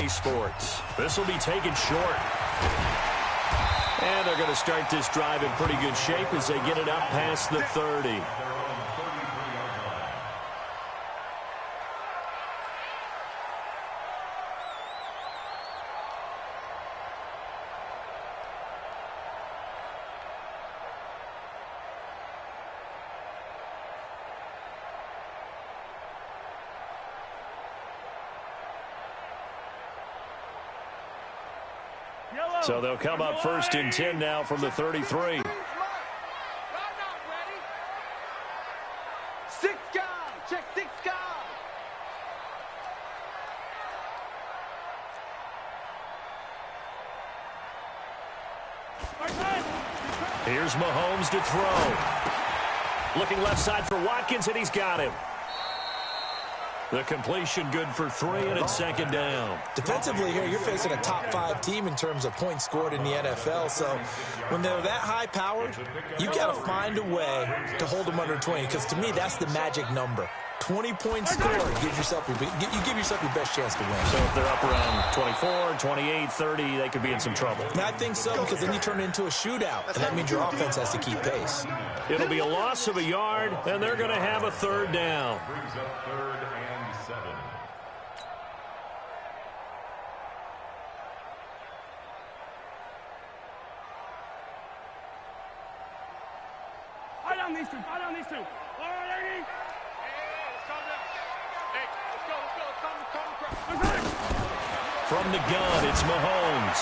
EA Sports. This will be taken short. And they're going to start this drive in pretty good shape as they get it up past the 30. So they'll come up 1st and 10 now from the 33. Here's Mahomes to throw. Looking left side for Watkins, and he's got him. The completion good for 3, and it's 2nd down. Defensively here, you're facing a top 5 team in terms of points scored in the NFL. So when they're that high-powered, you got to find a way to hold them under 20. Because to me, that's the magic number. 20 points scored, you give yourself your best chance to win. So if they're up around 24, 28, 30, they could be in some trouble. And I think so, because then you turn it into a shootout, and that means your offense has to keep pace. It'll be a loss of a yard, and they're going to have a 3rd down. Brings up 3rd and 7. Eye down these two. Eye down these two. All right, lady. From the gun, it's Mahomes.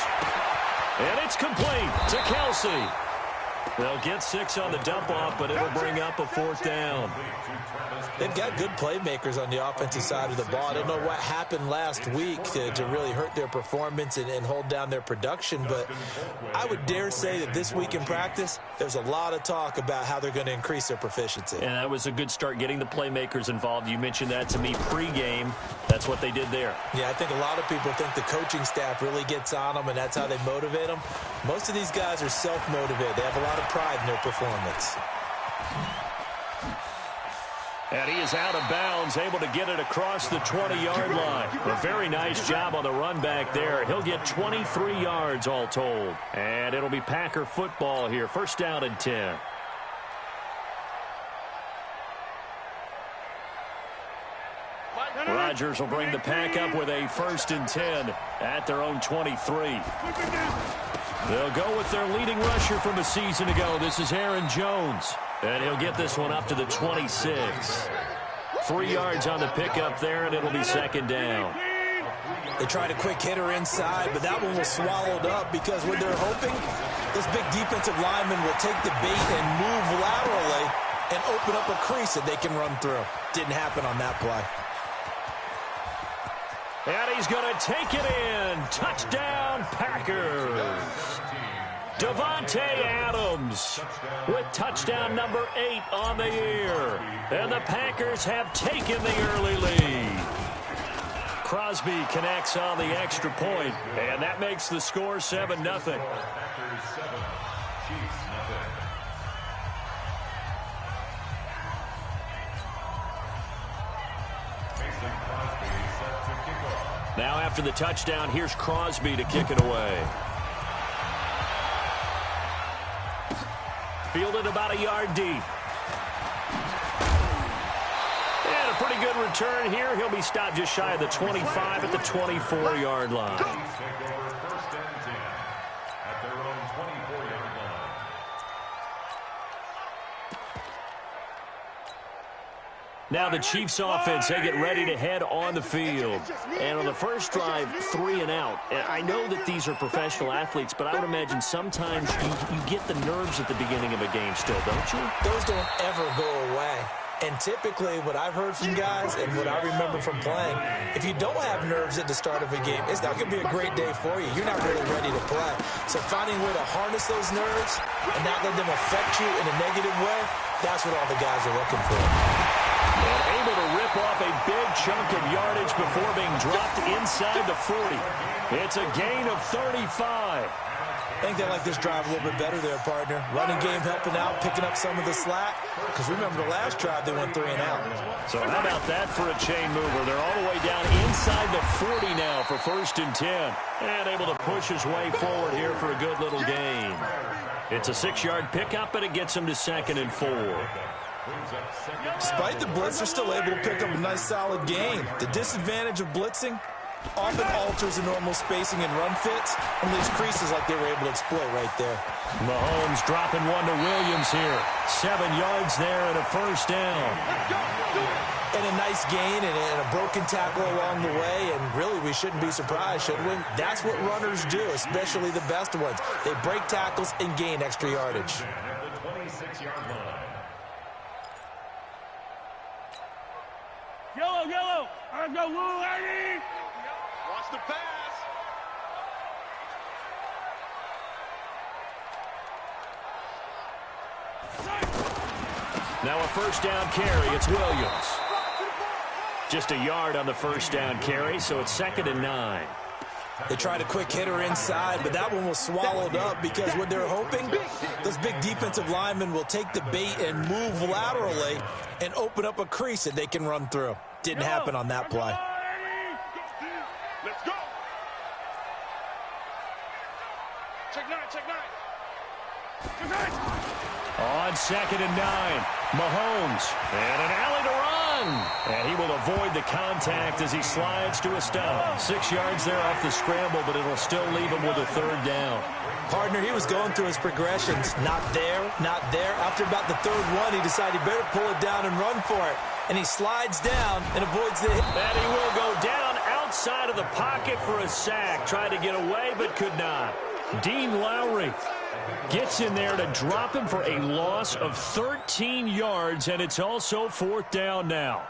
And it's complete to Kelsey. They'll get 6 on the dump-off, but it'll bring up a 4th down. They've got good playmakers on the offensive side of the ball. I don't know what happened last week to really hurt their performance and hold down their production, but I would dare say that this week in practice, there's a lot of talk about how they're going to increase their proficiency. And that was a good start, getting the playmakers involved. You mentioned that to me pregame. That's what they did there. Yeah, I think a lot of people think the coaching staff really gets on them, and that's how they motivate them. Most of these guys are self-motivated. They have a lot of pride in their performance. And he is out of bounds, able to get it across the 20-yard line. A very nice job on the run back there. He'll get 23 yards all told. And it'll be Packer football here. 1st down and 10. Rodgers will bring the Pack up with a 1st and 10 at their own 23. They'll go with their leading rusher from a season ago. This is Aaron Jones. And he'll get this one up to the 26. 3 yards on the pickup there, and it'll be 2nd down. They tried a quick hitter inside, but that one was swallowed up because what they're hoping, this big defensive lineman will take the bait and move laterally and open up a crease that they can run through. Didn't happen on that play. And he's going to take it in. Touchdown, Packers. Davante Adams with touchdown number 8 on the year. And the Packers have taken the early lead. Crosby connects on the extra point, and that makes the score 7-0. Now after the touchdown, here's Crosby to kick it away. Fielded about a yard deep. And a pretty good return here. He'll be stopped just shy of the 25 at the 24-yard line. Now the Chiefs offense, they get ready to head on the field. And on the first drive, 3 and out. And I know that these are professional athletes, but I would imagine sometimes you get the nerves at the beginning of a game still, don't you? Those don't ever go away. And typically what I've heard from guys and what I remember from playing, if you don't have nerves at the start of a game, it's not going to be a great day for you. You're not really ready to play. So finding a way to harness those nerves and not let them affect you in a negative way, that's what all the guys are looking for. And able to rip off a big chunk of yardage before being dropped inside the 40. It's a gain of 35. I think they like this drive a little bit better there, partner. Running game helping out, picking up some of the slack. Because remember the last drive, they went 3 and out. So how about that for a chain mover? They're all the way down inside the 40 now for 1st and 10. And able to push his way forward here for a good little gain. It's a 6-yard pickup, and it gets him to 2nd and 4. Despite the blitz, they're still able to pick up a nice solid gain. The disadvantage of blitzing often alters the normal spacing and run fits and leaves creases like they were able to exploit right there. Mahomes dropping one to Williams here. 7 yards there and a 1st down. And a nice gain and a broken tackle along the way, and really we shouldn't be surprised, should we? That's what runners do, especially the best ones. They break tackles and gain extra yardage. Yellow, yellow. Let's go, Lou, lady. Watch the pass. Now a 1st down carry. It's Williams. Just a yard on the 1st down carry, so it's 2nd and 9. They tried a quick hitter inside, but that one was swallowed up because what they're hoping, those big defensive linemen will take the bait and move laterally and open up a crease that they can run through. Didn't happen on that play. Let's go. Check 9, check 9. Check 9. On 2nd and 9, Mahomes, and an alley to run. And he will avoid the contact as he slides to a stop. 6 yards there off the scramble, but it'll still leave him with a 3rd down. Partner, he was going through his progressions. Not there, not there. After about the 3rd one, he decided he better pull it down and run for it. And he slides down and avoids the hit. And he will go down outside of the pocket for a sack. Tried to get away, but could not. Dean Lowry gets in there to drop him for a loss of 13 yards, and it's also 4th down now.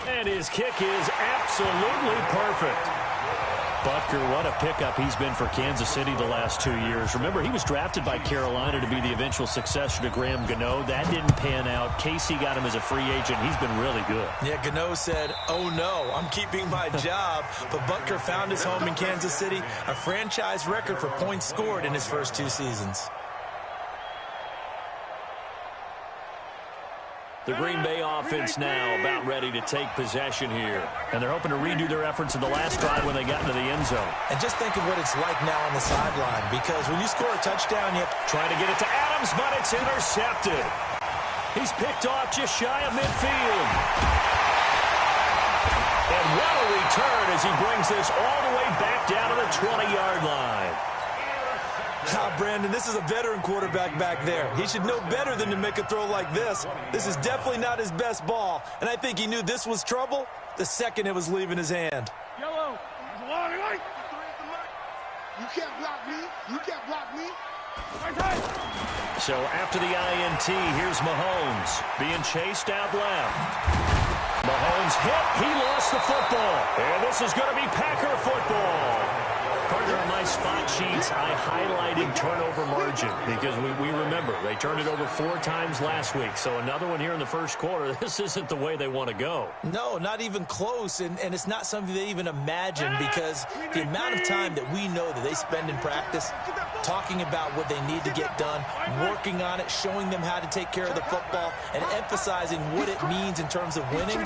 And his kick is absolutely perfect. Butker, what a pickup he's been for Kansas City the last 2 years. Remember, he was drafted by Carolina to be the eventual successor to Graham Gano. That didn't pan out. Casey got him as a free agent. He's been really good. Yeah, Gano said, oh no, I'm keeping my job. But Butker found his home in Kansas City, a franchise record for points scored in his first 2 seasons. The Green Bay offense now about ready to take possession here. And they're hoping to redo their efforts in the last drive when they got into the end zone. And just think of what it's like now on the sideline, because when you score a touchdown, you have to try to get it to Adams, but it's intercepted. He's picked off just shy of midfield. And what a return as he brings this all the way back down to the 20-yard line. Brandon, this is a veteran quarterback back there. He should know better than to make a throw like this. This is definitely not his best ball, and I think he knew this was trouble the second it was leaving his hand. Yellow. You can't block me. You can't block me. So after the INT, here's Mahomes being chased out left. Mahomes hit. He lost the football. And this is going to be Packer football. Partner, on my spot sheets, I highlighted turnover margin because we remember they turned it over 4 times last week. So another one here in the first quarter. This isn't the way they want to go. No, not even close. And it's not something they even imagine, because the amount of time that we know that they spend in practice talking about what they need to get done, working on it, showing them how to take care of the football, and emphasizing what it means in terms of winning,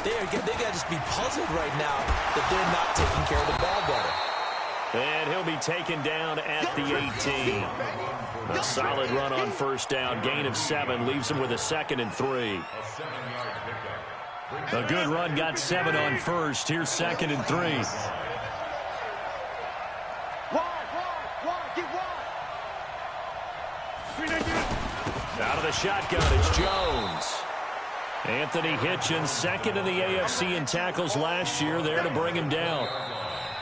they got to just be puzzled right now that they're not taking care of the ball better. And he'll be taken down at the 18. A solid run on 1st down. Gain of 7 leaves him with a 2nd and 3. A good run got 7 on 1st. Here's 2nd and 3. Out of the shotgun, it's Jones. Anthony Hitchens, 2nd in the AFC in tackles last year, there to bring him down.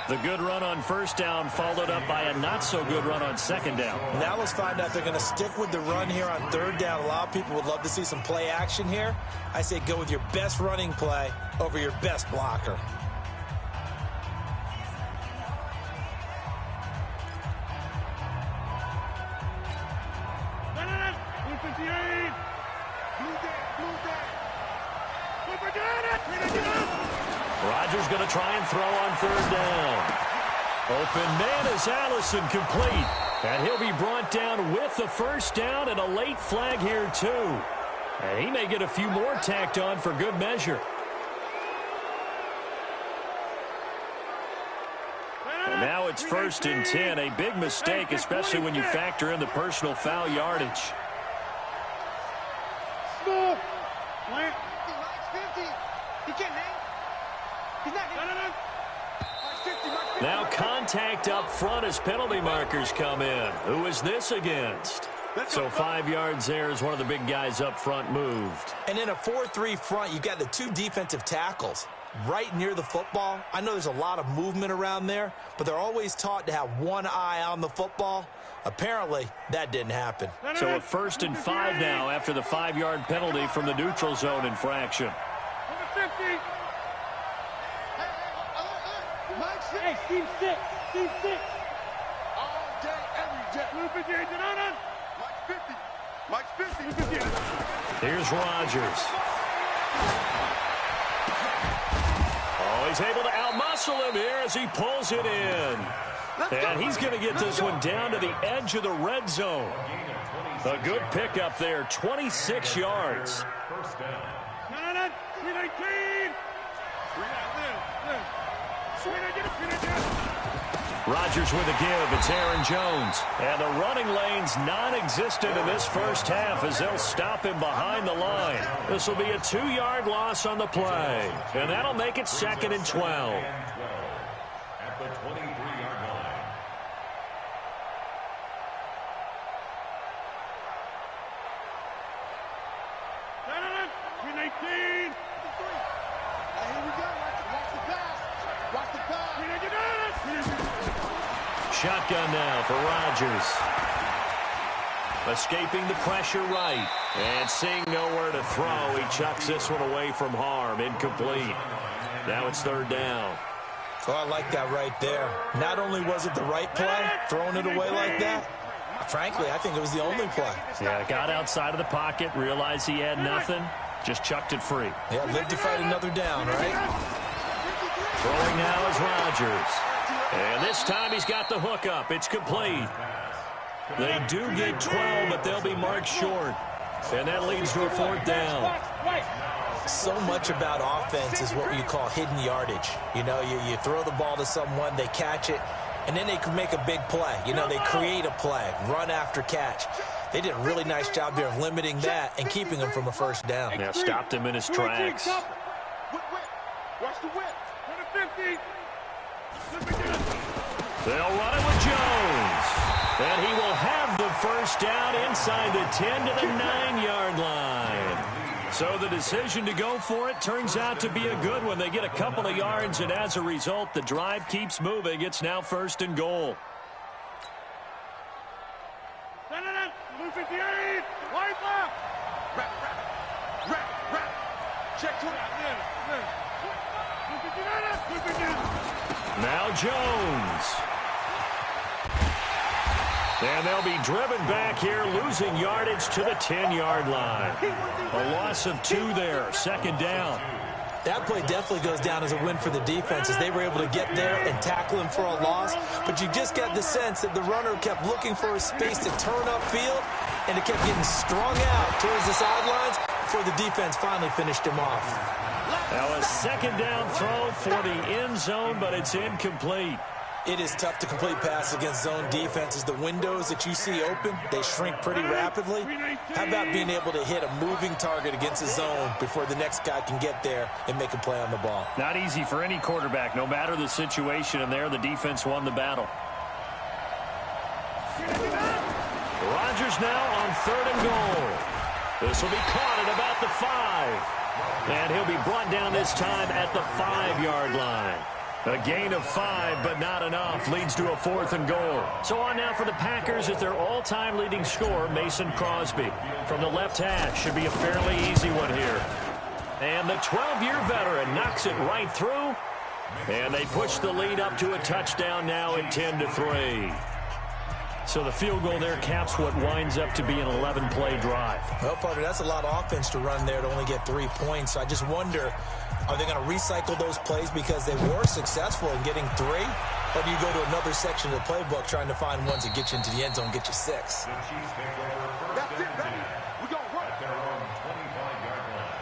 The good run on 1st down followed up by a not-so-good run on 2nd down. Now let's find out if they're going to stick with the run here on 3rd down. A lot of people would love to see some play action here. I say go with your best running play over your best blocker. Rodgers going to try and throw on 3rd down. Open man is Allison, complete. And he'll be brought down with the 1st down, and a late flag here too. And he may get a few more tacked on for good measure. Now it's 1st and 10. A big mistake, especially when you factor in the personal foul yardage. Small. Plant. Mike's 50. He can't hang. He's not hanging. Now contact up front as penalty markers come in. Who is this against? So 5 yards there as one of the big guys up front moved. And in a 4-3 front, you've got the 2 defensive tackles right near the football. I know there's a lot of movement around there, but they're always taught to have one eye on the football. Apparently, that didn't happen. So a 1st and 5 now after the 5-yard penalty from the neutral zone infraction. Number 50. Hey, team 6. Team 6. All day, every day. Blue 58, Janana. Mike's 50. Here's Rodgers. Oh, he's able to outmuscle him here as he pulls it in. And he's going to get this one down to the edge of the red zone. A good pickup there, 26 yards. First down. 319. Rodgers with a give. It's Aaron Jones. And the running lane's non-existent in this first half as they'll stop him behind the line. This will be a 2-yard loss on the play. And that'll make it 2nd and 12. At the 23-yard line. Here we go. Watch the pass. Watch the pass. Shotgun now for Rodgers. Escaping the pressure right. And seeing nowhere to throw, he chucks this one away from harm. Incomplete. Now it's 3rd down. Oh, I like that right there. Not only was it the right play, throwing it away like that, frankly, I think it was the only play. Yeah, got outside of the pocket, realized he had nothing, just chucked it free. Yeah, live to fight another down, right? Throwing now is Rodgers. And this time he's got the hook up. It's complete. They do get 12, but they'll be marked short. And that leads to a 4th down. So much about offense is what you call hidden yardage. You know, you throw the ball to someone, they catch it, and then they can make a big play. You know, they create a play, run after catch. They did a really nice job there of limiting that and keeping him from a 1st down. Now stopped him in his tracks. Watch the whip. 50. They'll run it with Jones. And he will have the 1st down inside the 10 to the 9-yard line. So the decision to go for it turns out to be a good one. They get a couple of yards, and as a result, the drive keeps moving. It's now 1st and goal. Blue 58. Wide left. Wrap. Check to it. Now Jones. And they'll be driven back here, losing yardage to the 10-yard line. A loss of 2 there, 2nd down. That play definitely goes down as a win for the defense as they were able to get there and tackle him for a loss. But you just got the sense that the runner kept looking for a space to turn upfield, and it kept getting strung out towards the sidelines before the defense finally finished him off. Now a 2nd down throw for the end zone, but it's incomplete. It is tough to complete passes against zone defenses. The windows that you see open, they shrink pretty rapidly. How about being able to hit a moving target against a zone before the next guy can get there and make a play on the ball? Not easy for any quarterback, no matter the situation, and there the defense won the battle. Rodgers now on 3rd and goal. This will be caught at about the 5. And he'll be brought down this time at the 5-yard line. A gain of 5, but not enough, leads to a 4th and goal. So on now for the Packers is their all-time leading scorer, Mason Crosby. From the left hash, should be a fairly easy one here. And the 12-year veteran knocks it right through. And they push the lead up to a touchdown now at 10-3. So the field goal there caps what winds up to be an 11-play drive. Well, partner, that's a lot of offense to run there to only get 3 points. So I just wonder, are they going to recycle those plays because they were successful in getting 3? Or do you go to another section of the playbook trying to find ones that get you into the end zone and get you 6? That's it, baby. We're going to run. At their own 25-yard line.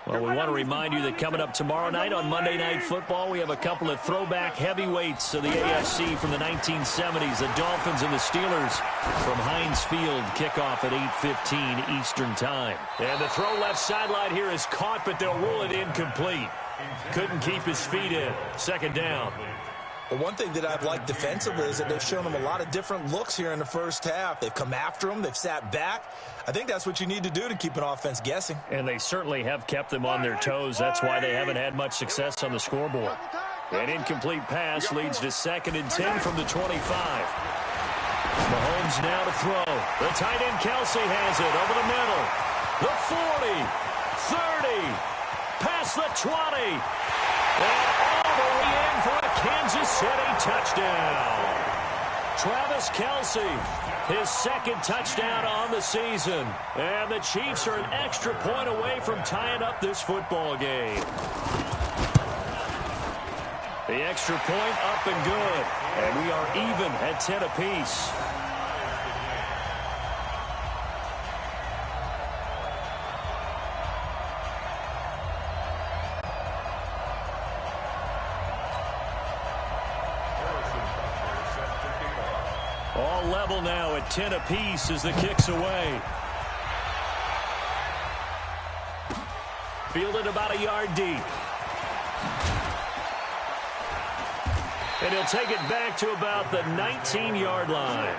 Well, we want to remind you that coming up tomorrow night on Monday Night Football, we have a couple of throwback heavyweights of the AFC from the 1970s, the Dolphins and the Steelers from Heinz Field. Kickoff at 8:15 Eastern Time. And the throw left sideline here is caught, but they'll rule it incomplete. Couldn't keep his feet in. Second down. Well, one thing that I've liked defensively is that they've shown him a lot of different looks here in the first half. They've come after him. They've sat back. I think that's what you need to do to keep an offense guessing. And they certainly have kept them on their toes. That's why they haven't had much success on the scoreboard. An incomplete pass leads to 2nd and 10 from the 25. Mahomes now to throw. The tight end Kelsey has it over the middle. The 40, 30, past the 20. And all the way in for a Kansas City touchdown. Travis Kelsey, his 2nd touchdown on the season. And the Chiefs are an extra point away from tying up this football game. The extra point up and good. And we are even at 10 apiece. All level now at 10 apiece as the kick's away. Fielded about a yard deep. And he'll take it back to about the 19-yard line.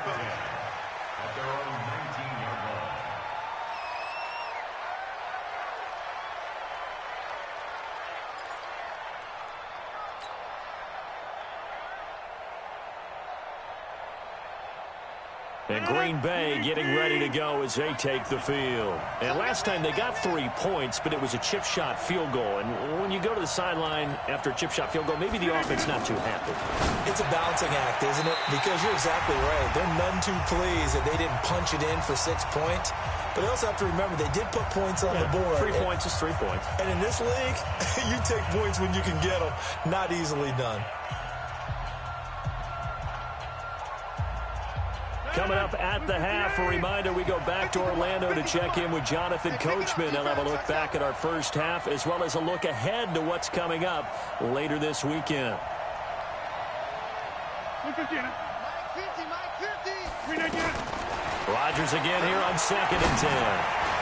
And Green Bay getting ready to go as they take the field. And last time they got 3 points, but it was a chip shot field goal. And when you go to the sideline after a chip shot field goal, maybe the offense not too happy. It's a balancing act, isn't it? Because you're exactly right. They're none too pleased that they didn't punch it in for 6 points. But they also have to remember they did put points on the board. 3 points is 3 points. And in this league, you take points when you can get them. Not easily done. Coming up at the half, a reminder, we go back to Orlando to check in with Jonathan Coachman. He'll have a look back at our first half as well as a look ahead to what's coming up later this weekend. Rodgers again here on 2nd and 10.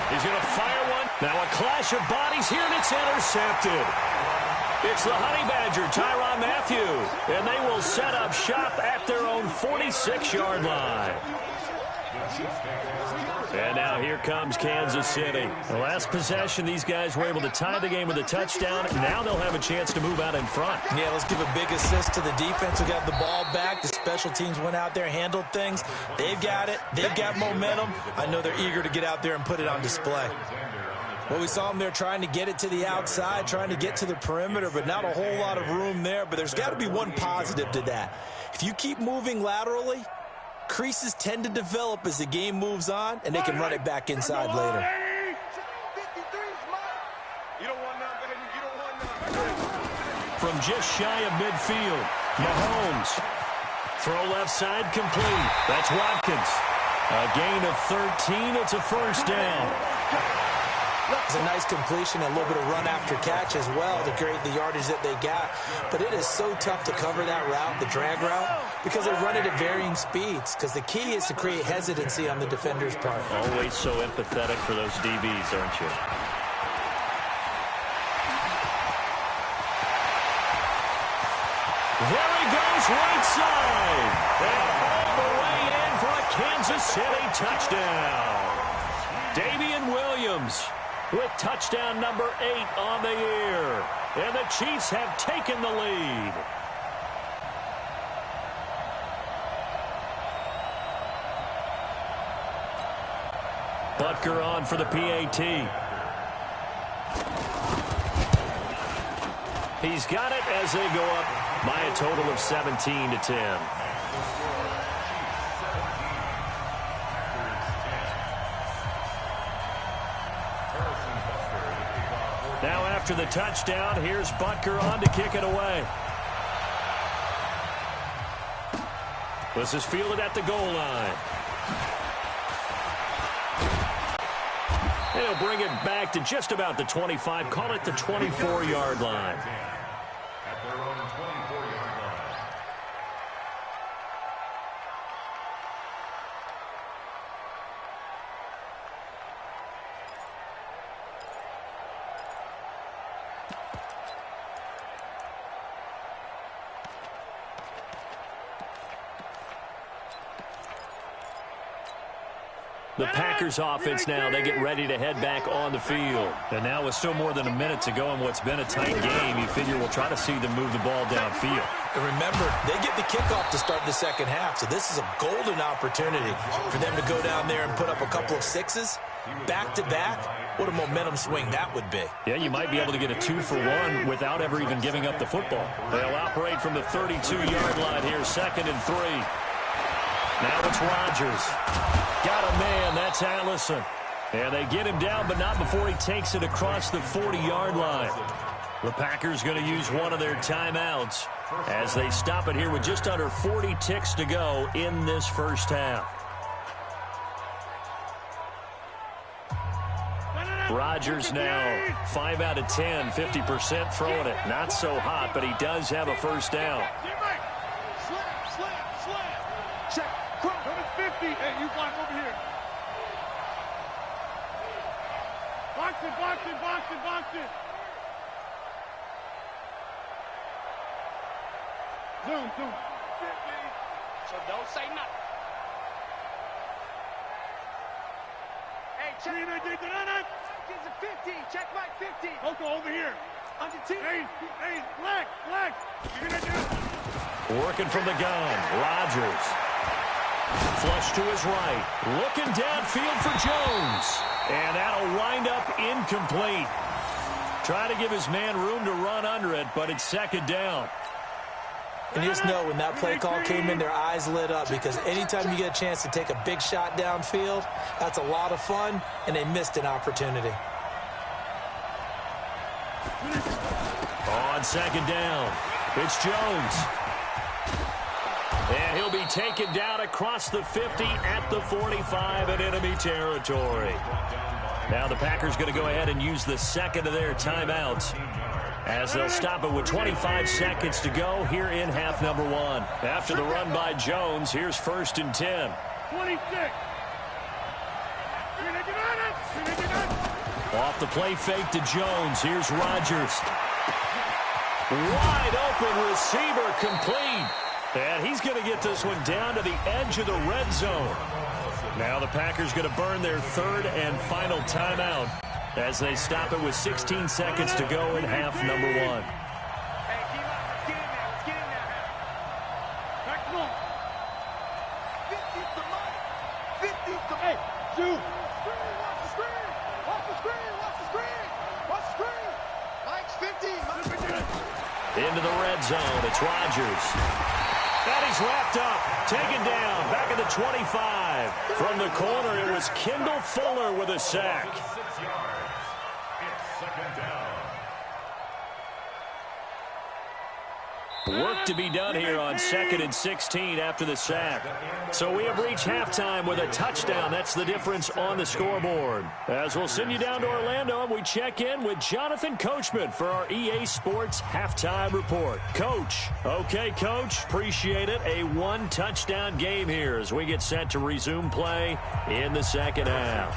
He's going to fire one. Now a clash of bodies here, and it's intercepted. It's the Honey Badger, Tyrann Mathieu, and they will set up shop at their own 46-yard line. And now here comes Kansas City. The last possession, these guys were able to tie the game with a touchdown. Now they'll have a chance to move out in front. Yeah, let's give a big assist to the defense who got the ball back. The special teams went out there, handled things. They've got it. They've got momentum. I know they're eager to get out there and put it on display. Well, we saw them there trying to get it to the outside, trying to get to the perimeter, but not a whole lot of room there. But there's got to be one positive to that. If you keep moving laterally, creases tend to develop as the game moves on, and they can run it back inside later. From just shy of midfield, Mahomes. Throw left side complete. That's Watkins. A gain of 13. It's a first down. It's a nice completion, a little bit of run after catch as well to create the yardage that they got. But it is so tough to cover that route, the drag route, because they run it at varying speeds. Because the key is to create hesitancy on the defender's part. Always so empathetic for those DBs, aren't you? There he goes, right side. And all the way in for a Kansas City touchdown. Damian Williams with touchdown number 8 on the year. And the Chiefs have taken the lead. Butker on for the PAT. He's got it as they go up by a total of 17-10. Now after the touchdown, here's Butker on to kick it away. This is fielded at the goal line. And he'll bring it back to just about the 25. Call it the 24-yard line. At their own 24-yard line. The Packers offense now, they get ready to head back on the field. And now with still more than a minute to go in what's been a tight game, you figure we'll try to see them move the ball downfield. And remember, they get the kickoff to start the second half, so this is a golden opportunity for them to go down there and put up a couple of sixes back-to-back. What a momentum swing that would be. Yeah, you might be able to get a 2-for-1 without ever even giving up the football. They'll operate from the 32-yard line here, 2nd and 3. Now it's Rodgers. Got a man, that's Allison. And they get him down, but not before he takes it across the 40-yard line. The Packers going to use one of their timeouts as they stop it here with just under 40 ticks to go in this first half. Rodgers now 5 out of 10, 50% throwing it. Not so hot, but he does have a first down. Check. Number 50. Hey, you block over here. Box it. Zoom. 50. So don't say nothing. Hey, check. Kids at 50. Check my 50. Coco, over here. On the team. Hey, Lex. You're gonna do. Working from the gun. Rodgers. Flush to his right. Looking downfield for Jones. And that'll wind up incomplete. Try to give his man room to run under it, but it's 2nd down. And just know when that play call came in, their eyes lit up because anytime you get a chance to take a big shot downfield, that's a lot of fun, and they missed an opportunity. On 2nd down, it's Jones. And he'll be taken down across the 50 at the 45 in enemy territory. Now the Packers going to go ahead and use the 2nd of their timeouts as they'll stop it with 25 seconds to go here in half number 1. After the run by Jones, here's 1st and 10. 26. Off the play fake to Jones. Here's Rodgers. Wide open receiver complete. And he's going to get this one down to the edge of the red zone. Now the Packers going to burn their 3rd and final timeout as they stop it with 16 seconds to go in half number 1. Hey, keep up. Let's get in there. Back to him. 50's the money. 50's the money. Hey, shoot. Watch the screen. Mike's 50. Into the red zone. It's Rodgers. And he's wrapped up. Taken down. Back at the 25. From the corner, it was Kendall Fuller with a sack. 6 yards. It's 2nd down. Work to be done here on 2nd and 16 after the sack. So we have reached halftime with a touchdown. That's the difference on the scoreboard. As we'll send you down to Orlando, and we check in with Jonathan Coachman for our EA Sports Halftime Report. Coach. Okay, Coach. Appreciate it. A 1-touchdown game here as we get set to resume play in the second half.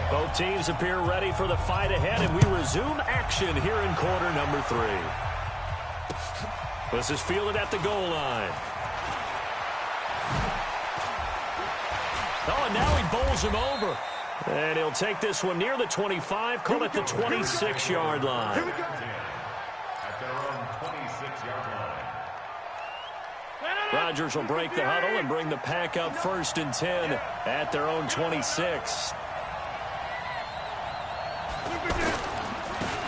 Both teams appear ready for the fight ahead, and we resume action here in quarter number 3. This is fielded at the goal line. Oh, and now he bowls him over. And he'll take this one near the 25, call it the 26-yard line. At their own 26-yard line. Rodgers will break the huddle and bring the pack up 1st and 10 at their own 26.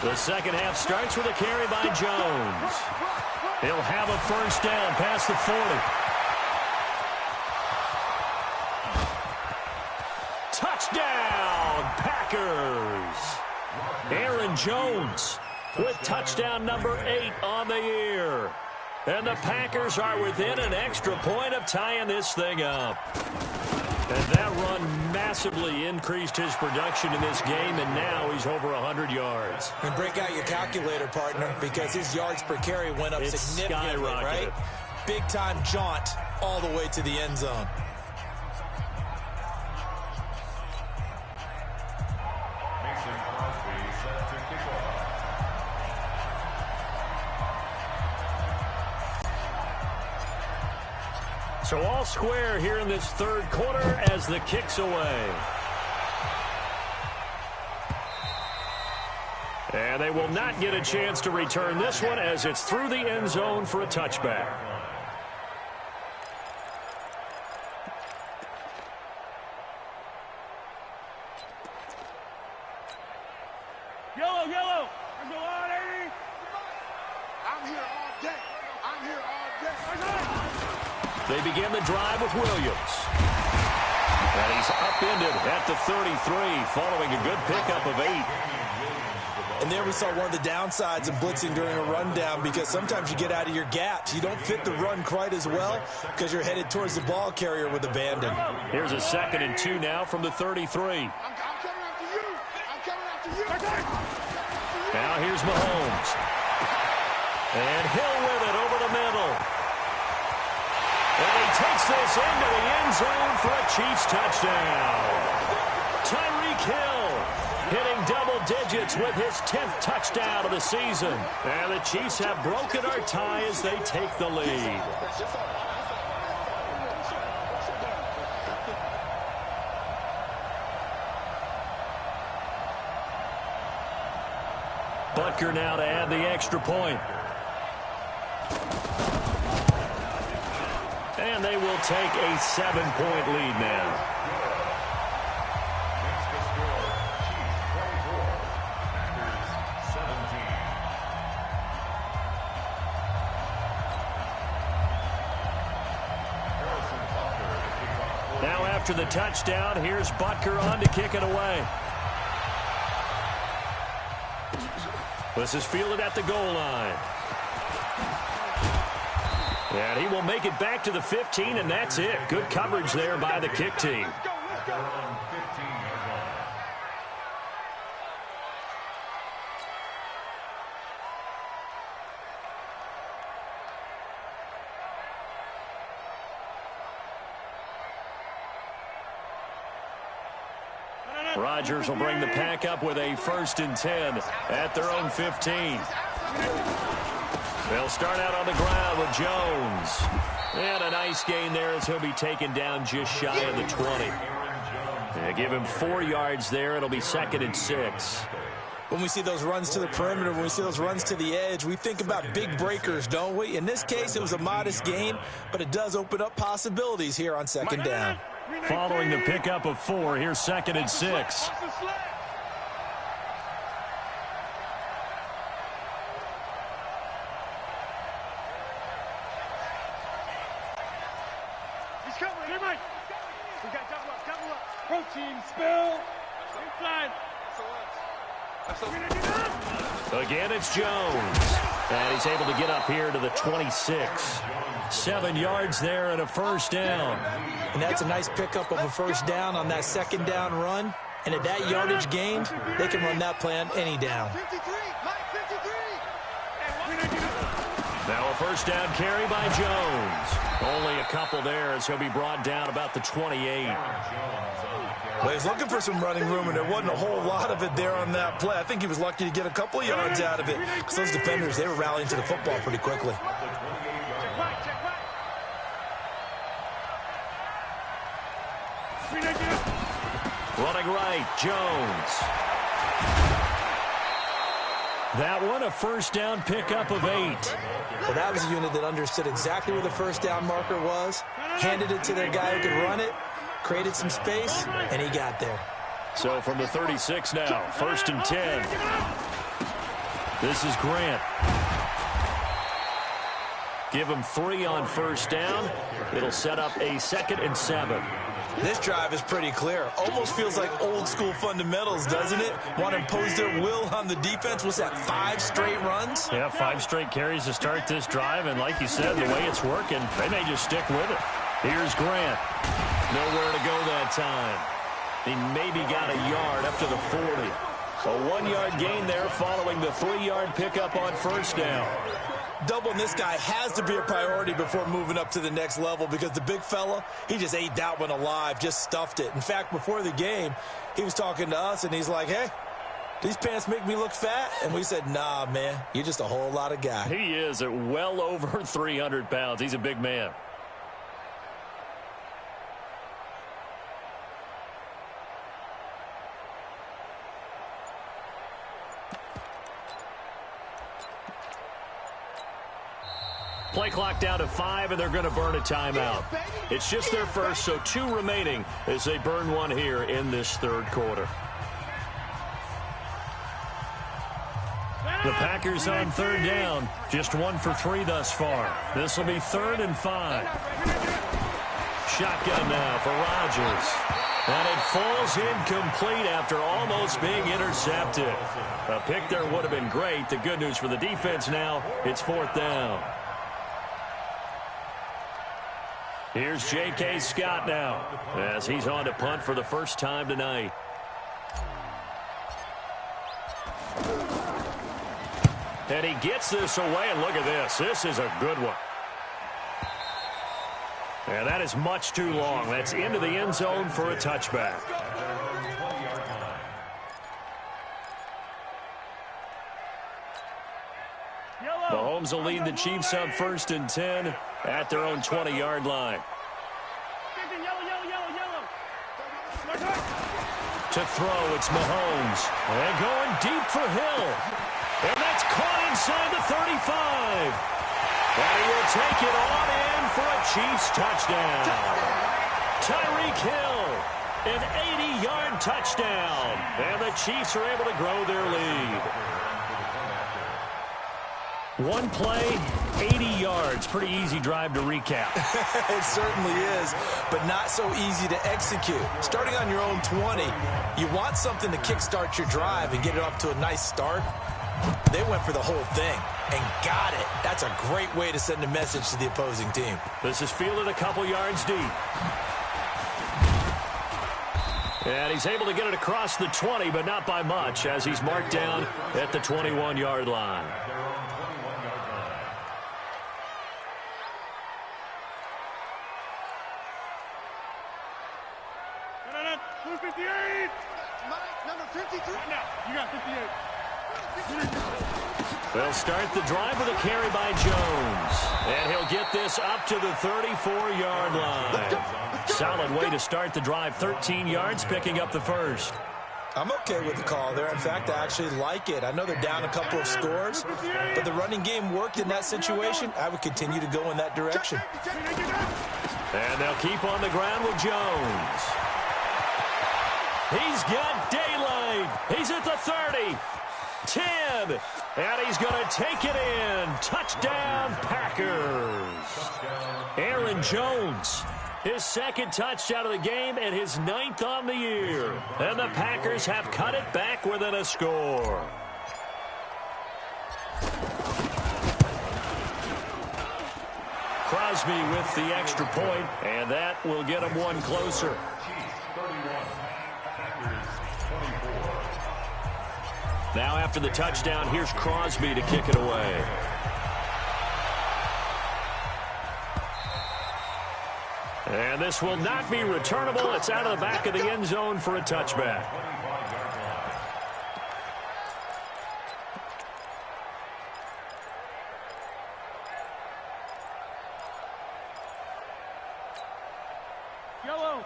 The second half starts with a carry by Jones. He'll have a first down past the 40. Touchdown, Packers. Aaron Jones with touchdown number 8 on the year. And the Packers are within an extra point of tying this thing up. And that run massively increased his production in this game, and now he's over 100 yards. And break out your calculator, partner, because his yards per carry went up significantly, right? Big-time jaunt all the way to the end zone. So all square here in this third quarter as the kick's away. And they will not get a chance to return this one as it's through the end zone for a touchback. Yellow, yellow. Let's go on, 80. I'm here all day. I'm here all day. They begin the drive with Williams. And he's upended at the 33 following a good pickup of 8. And there we saw one of the downsides of blitzing during a rundown, because sometimes you get out of your gaps. You don't fit the run quite as well because you're headed towards the ball carrier with abandon. Here's a 2nd and 2 now from the 33. I'm coming after you. I'm coming after you. Now here's Mahomes. And Hill with it over the middle. And he takes this into the end zone for a Chiefs touchdown. Tyreek Hill hitting double digits with his 10th touchdown of the season. And the Chiefs have broken our tie as they take the lead. Butker now to add the extra point. And they will take a 7-point lead now. Now after the touchdown, here's Butker on to kick it away. This is fielded at the goal line. And he will make it back to the 15, and that's it. Good coverage there by the kick team. Rodgers will bring the pack up with a 1st and 10 at their own 15. They'll start out on the ground with Jones. And a nice gain there as he'll be taken down just shy of the 20. They give him 4 yards there. It'll be 2nd and 6. When we see those runs to the perimeter, when we see those runs to the edge, we think about big breakers, don't we? In this case, it was a modest gain, but it does open up possibilities here on 2nd down. Following the pickup of 4, here's 2nd and 6. He's coming. Here, Mike. We got double up. Protein spill. Inside. Again, it's Jones. And he's able to get up here to the 26. 7 yards there and a 1st down. And that's a nice pickup of a 1st down on that 2nd down run. And at that yardage gained, they can run that play on any down. 53. Now a 1st down carry by Jones. Only a couple there as he'll be brought down about the 28. Well, he's looking for some running room, and there wasn't a whole lot of it there on that play. I think he was lucky to get a couple of yards out of it, because those defenders, they were rallying to the football pretty quickly. Running right, Jones. That one, a 1st down pickup of 8. Well, that was a unit that understood exactly where the 1st down marker was, handed it to their guy who could run it, created some space, and he got there. So from the 36 now, 1st and 10. This is Grant. Give him 3 on 1st down. It'll set up a 2nd and 7. This drive is pretty clear. Almost feels like old school fundamentals, doesn't it? Want to impose their will on the defense. What's that, 5 straight runs? Yeah, 5 straight carries to start this drive. And like you said, the way it's working, they may just stick with it. Here's Grant. Nowhere to go that time. He maybe got a yard up to the 40. A 1-yard gain there following the 3-yard pickup on first down. Doubling this guy has to be a priority before moving up to the next level because the big fella, he just ate that one alive, just stuffed it. In fact, before the game, he was talking to us, and he's like, hey, these pants make me look fat? And we said, nah, man, you're just a whole lot of guy. He is at well over 300 pounds. He's a big man. Play clock down to 5, and they're going to burn a timeout. It's just their first, so 2 remaining as they burn one here in this third quarter. The Packers on third down, just 1 for 3 thus far. This will be 3rd and 5. Shotgun now for Rodgers. And it falls incomplete after almost being intercepted. A pick there would have been great. The good news for the defense now, it's 4th down. Here's J.K. Scott now as he's on to punt for the first time tonight. And he gets this away, and look at this. This is a good one. And that is much too long. That's into the end zone for a touchback. Mahomes will lead the Chiefs up 1st and 10 at their own 20-yard line. To throw, it's Mahomes. And going deep for Hill. And that's caught inside the 35. And he will take it on in for a Chiefs touchdown. Tyreek Hill, an 80-yard touchdown. And the Chiefs are able to grow their lead. One play, 80 yards. Pretty easy drive to recap. It certainly is, but not so easy to execute. Starting on your own 20, you want something to kickstart your drive and get it off to a nice start. They went for the whole thing and got it. That's a great way to send a message to the opposing team. This is fielded a couple yards deep. And he's able to get it across the 20, but not by much, as he's marked down at the 21-yard line. Number 53. Now, you got 58. They'll start the drive with a carry by Jones. And he'll get this up to the 34-yard line. Solid way to start the drive. 13 yards, picking up the first. I'm okay with the call there. In fact, I actually like it. I know they're down a couple of scores, but the running game worked in that situation. I would continue to go in that direction. And they'll keep on the ground with Jones. He's got daylight. He's at the 30. 10. And he's going to take it in. Touchdown, Packers. Aaron Jones, his 2nd touchdown of the game and his 9th on the year. And the Packers have cut it back within a score. Crosby with the extra point, and that will get him one closer. Now after the touchdown, here's Crosby to kick it away. And this will not be returnable. It's out of the back of the end zone for a touchback.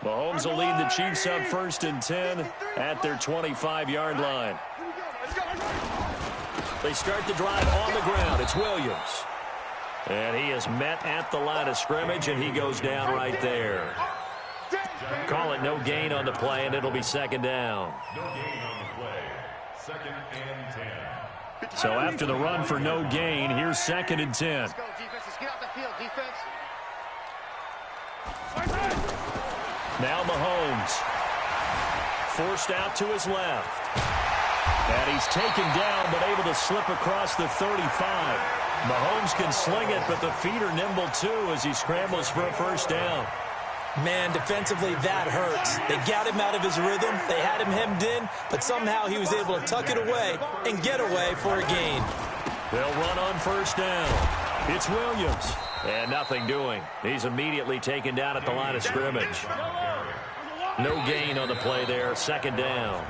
Mahomes will lead the Chiefs up 1st and 10 at their 25-yard line. They start the drive on the ground. It's Williams. And he is met at the line of scrimmage, and he goes down right there. Call it no gain on the play, and it'll be 2nd down. No gain on the play. 2nd and 10. So after the run for no gain, here's 2nd and 10. Let's go, defense. Let's get out the field, defense. Now Mahomes. Forced out to his left. And he's taken down, but able to slip across the 35. Mahomes can sling it, but the feet are nimble too as he scrambles for a 1st down. Man, defensively, that hurts. They got him out of his rhythm. They had him hemmed in, but somehow he was able to tuck it away and get away for a gain. They'll run on first down. It's Williams. And nothing doing. He's immediately taken down at the line of scrimmage. No gain on the play there. Second down.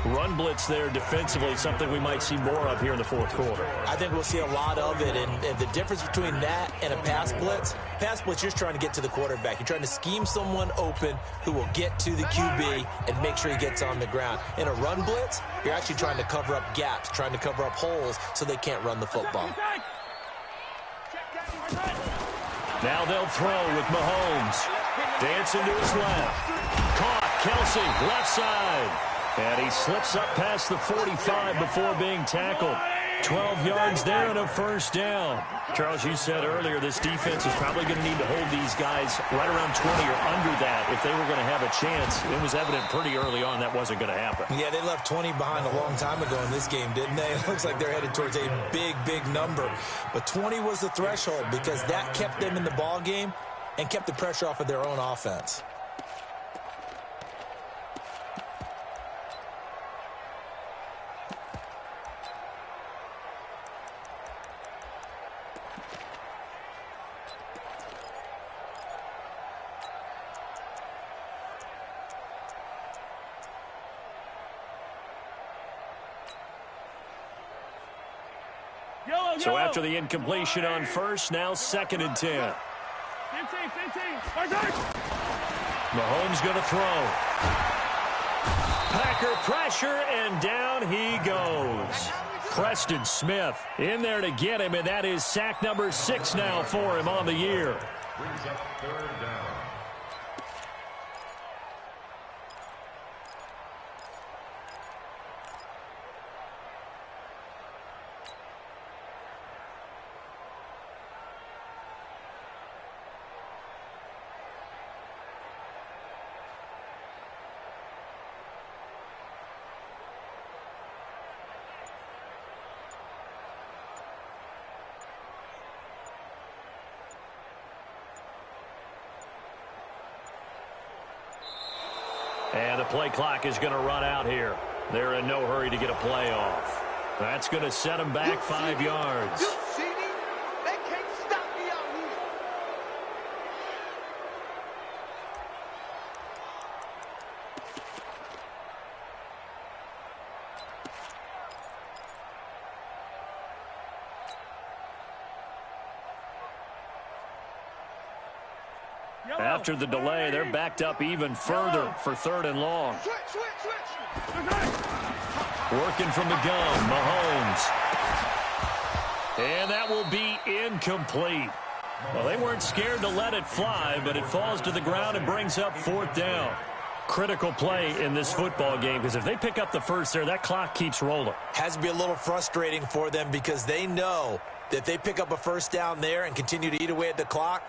Run blitz there defensively, something we might see more of here in the fourth quarter. I think we'll see a lot of it, and the difference between that and a pass blitz, you're just trying to get to the quarterback. You're trying to scheme someone open who will get to the QB and make sure he gets on the ground. In a run blitz, you're actually trying to cover up gaps, trying to cover up holes so they can't run the football. Now they'll throw with Mahomes. Dancing to his left. Caught, Kelsey, left side. And he slips up past the 45 before being tackled. 12 yards there and a first down. Charles, you said earlier this defense is probably going to need to hold these guys right around 20 or under that if they were going to have a chance. It was evident pretty early on that wasn't going to happen. Yeah, they left 20 behind a long time ago in this game, didn't they? It looks like they're headed towards a big, big number. But 20 was the threshold because that kept them in the ball game and kept the pressure off of their own offense. So after the incompletion on first, now 2nd and 10. 15. Mahomes going to throw. Packer pressure, and down he goes. Preston Smith in there to get him, and that is sack number 6 now for him on the year. Brings up 3rd down. And the play clock is going to run out here. They're in no hurry to get a play off. That's going to set them back 5 yards. You see me? They can't stop me out here. After the delay, they're backed up even further for 3rd and long. Switch. Working from the gun, Mahomes. And that will be incomplete. Well, they weren't scared to let it fly, but it falls to the ground and brings up 4th down. Critical play in this football game, because if they pick up the first there, that clock keeps rolling. Has to be a little frustrating for them because they know that if they pick up a first down there and continue to eat away at the clock,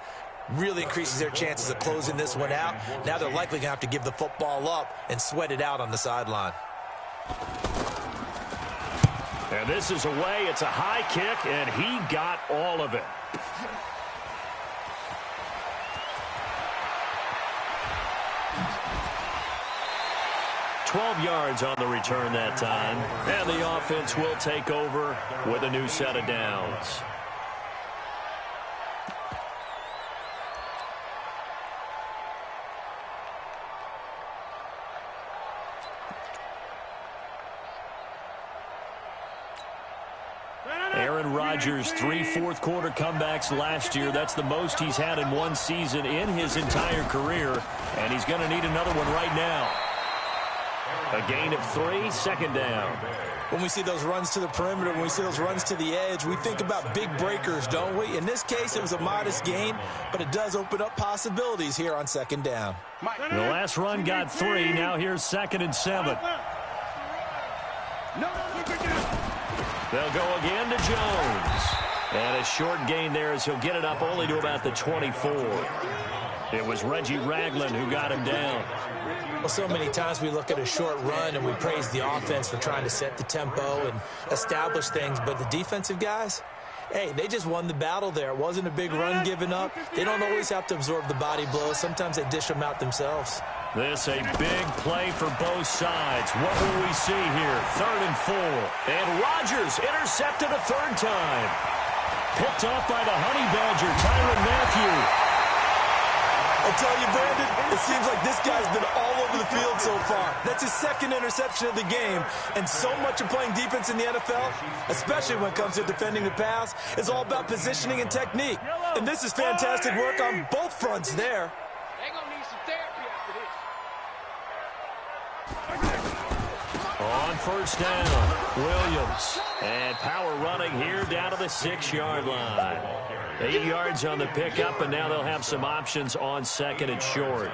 really increases their chances of closing this one out. Now they're likely going to have to give the football up and sweat it out on the sideline. And this is away. It's a high kick, and he got all of it. $12 yards on the return that time. And the offense will take over with a new set of downs. Aaron Rodgers, 3 fourth-quarter comebacks last year. That's the most he's had in one season in his entire career, and he's going to need another one right now. A gain of 3, 2nd down. When we see those runs to the perimeter, when we see those runs to the edge, we think about big breakers, don't we? In this case, it was a modest gain, but it does open up possibilities here on 2nd down. The last run got 3. Now here's 2nd and 7. They'll go again to Jones. And a short gain there as he'll get it up only to about the 24. It was Reggie Ragland who got him down. Well, so many times we look at a short run and we praise the offense for trying to set the tempo and establish things, but the defensive guys, Hey, they just won the battle there. It wasn't a big run given up. They don't always have to absorb the body blows. Sometimes they dish them out themselves. This a big play for both sides. What will we see here? 3rd and 4. And Rodgers intercepted a 3rd time. Picked off by the Honey Badger, Tyrann Mathieu. I'll tell you, Brandon, it seems like this guy's been all over the field so far. That's his 2nd interception of the game. And so much of playing defense in the NFL, especially when it comes to defending the pass, is all about positioning and technique. And this is fantastic work on both fronts there. They're going to need some therapy after this. On 1st down, Williams. And power running here down to the 6-yard line. 8 yards on the pickup, and now they'll have some options on 2nd and short.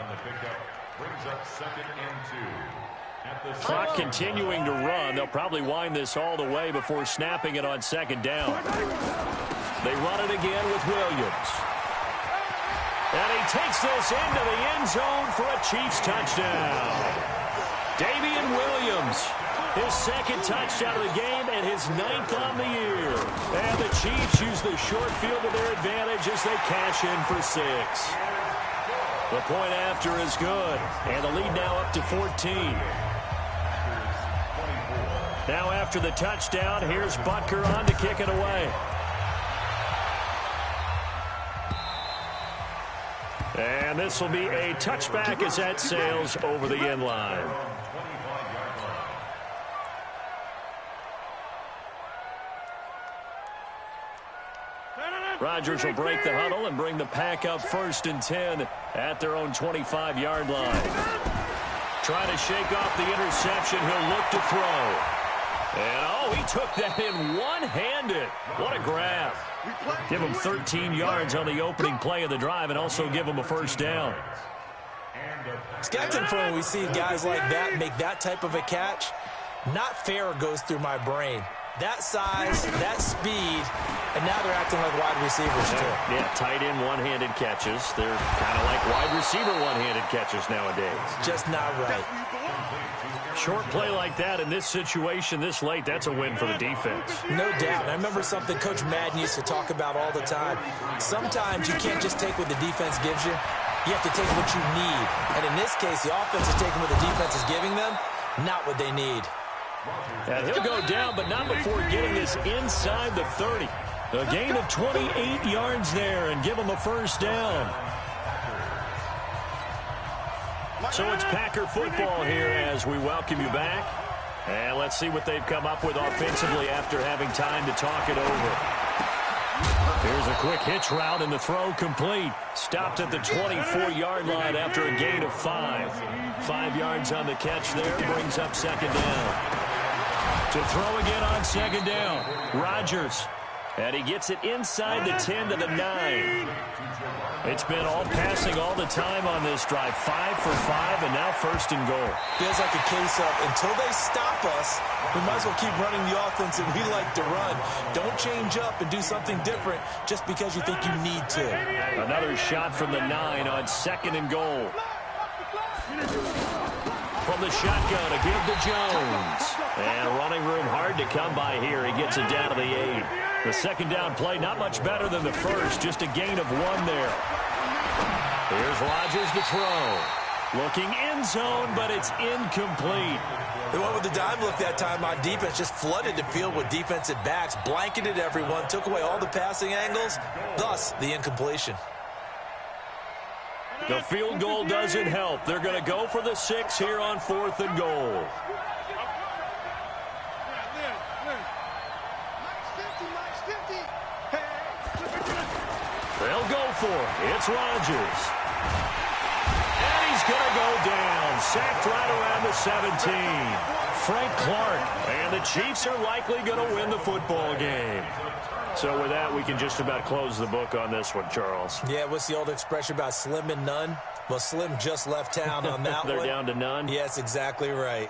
Clock continuing to run. They'll probably wind this all the way before snapping it on 2nd down. They run it again with Williams. And he takes this into the end zone for a Chiefs touchdown. Damian Williams, his 2nd touchdown of the game and his 9th on the year. And the Chiefs use the short field to their advantage as they cash in for 6. The point after is good, and the lead now up to 14. Now after the touchdown, here's Butker on to kick it away. And this will be a touchback as that sails over the end line. Rodgers will break the huddle and bring the pack up 1st and 10 at their own 25-yard line. Trying to shake off the interception. He'll look to throw. And, oh, he took that in one-handed. What a grab. Give him 13 yards on the opening play of the drive and also give him a 1st down. It's got to the point when we see guys like that make that type of a catch. Not fair goes through my brain. That size, that speed, and now they're acting like wide receivers, too. Yeah, tight end one-handed catches. They're kind of like wide receiver one-handed catches nowadays. Just not right. Short play like that in this situation this late, that's a win for the defense. No doubt. I remember something Coach Madden used to talk about all the time. Sometimes you can't just take what the defense gives you. You have to take what you need. And in this case, the offense is taking what the defense is giving them, not what they need. And he'll go down, but not before getting this inside the 30. A gain of 28 yards there and give him a 1st down. So it's Packer football here as we welcome you back. And let's see what they've come up with offensively after having time to talk it over. Here's a quick hitch route and the throw complete. Stopped at the 24-yard line after a gain of 5. 5 yards on the catch there, brings up 2nd down. To throw again on 2nd down, Rodgers. And he gets it inside the 10 to the 9. It's been all passing all the time on this drive. 5 for 5, and now 1st and goal. Feels like a case of until they stop us, we might as well keep running the offense that we like to run. Don't change up and do something different just because you think you need to. Another shot from the 9 on 2nd and goal. From the shotgun, a give to Jones. And running room hard to come by here. He gets it down to the 8. The 2nd down play, not much better than the 1st. Just a gain of 1 there. Here's Rodgers to throw. Looking end zone, but it's incomplete. They went with the dime look that time on defense. Just flooded the field with defensive backs. Blanketed everyone. Took away all the passing angles. Thus, the incompletion. The field goal doesn't help. They're going to go for the 6 here on 4th and goal. They'll go for it. It's Rodgers. And he's going to go down. Sacked right around the 17. Frank Clark. And the Chiefs are likely going to win the football game. So with that, we can just about close the book on this one, Charles. Yeah, what's the old expression about slim and none? Well, Slim just left town on that They're one. down to none? Yes, exactly right.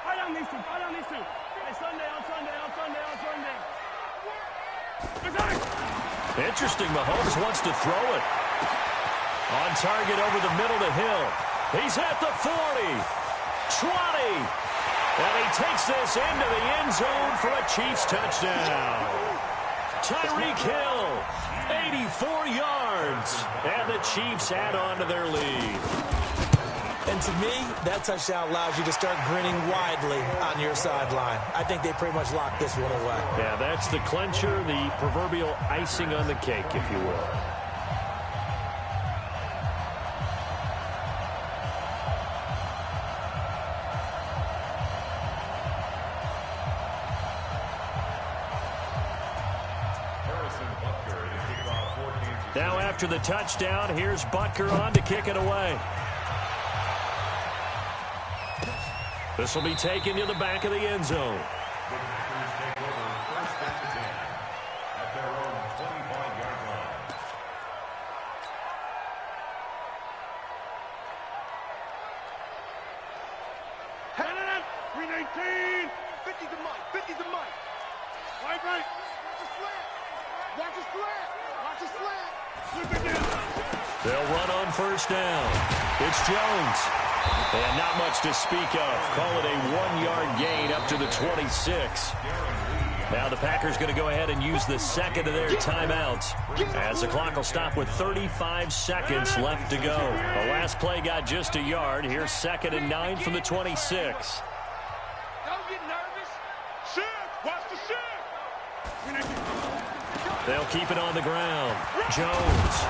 Hold on these two. Hold on these two. Hey, Sunday on Sunday on Sunday on Sunday. Interesting. Mahomes wants to throw it. On target over the middle to Hill. He's at the 40. 20. And he takes this into the end zone for a Chiefs touchdown. Tyreek Hill, 84 yards. And the Chiefs add on to their lead. And to me, that touchdown allows you to start grinning widely on your sideline. I think they pretty much locked this one away. Yeah, that's the clincher, the proverbial icing on the cake, if you will. Now after the touchdown, here's Butker on to kick it away. This will be taken to the back of the end zone. They'll run on first down. It's Jones. And not much to speak of. Call it a 1-yard gain up to the 26. Now the Packers going to go ahead and use the second of their timeouts, as the clock will stop with 35 seconds left to go. The last play got just a yard. Here's 2nd and 9 from the 26. Don't get nervous. Shift. Watch the shift. They'll keep it on the ground. Jones.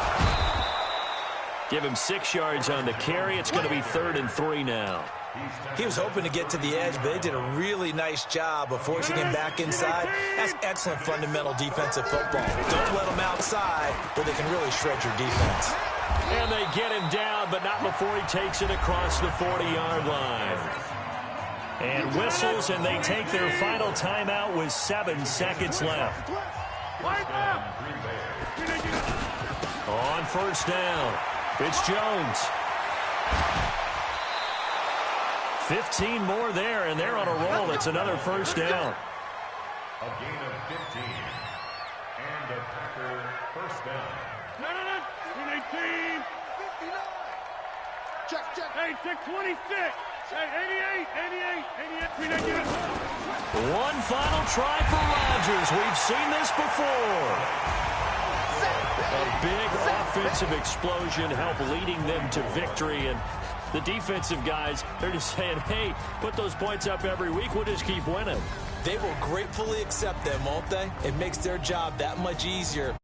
Give him 6 yards on the carry. It's going to be 3rd and 3 now. He was hoping to get to the edge, but they did a really nice job of forcing him back inside. That's excellent fundamental defensive football. Don't let him outside where they can really shred your defense. And they get him down, but not before he takes it across the 40-yard line. And whistles, and they take their final timeout with 7 seconds left. On first down, it's Jones. 15 more there, and they're on a roll. It's another first down. A gain of 15. And a Packer first down. 18. 59. Check. Hey, check 26. Hey, 88. One final try for Rodgers. We've seen this before. A big offensive explosion helped leading them to victory, and the defensive guys, they're just saying, hey, put those points up every week. We'll just keep winning. They will gratefully accept them, won't they? It makes their job that much easier.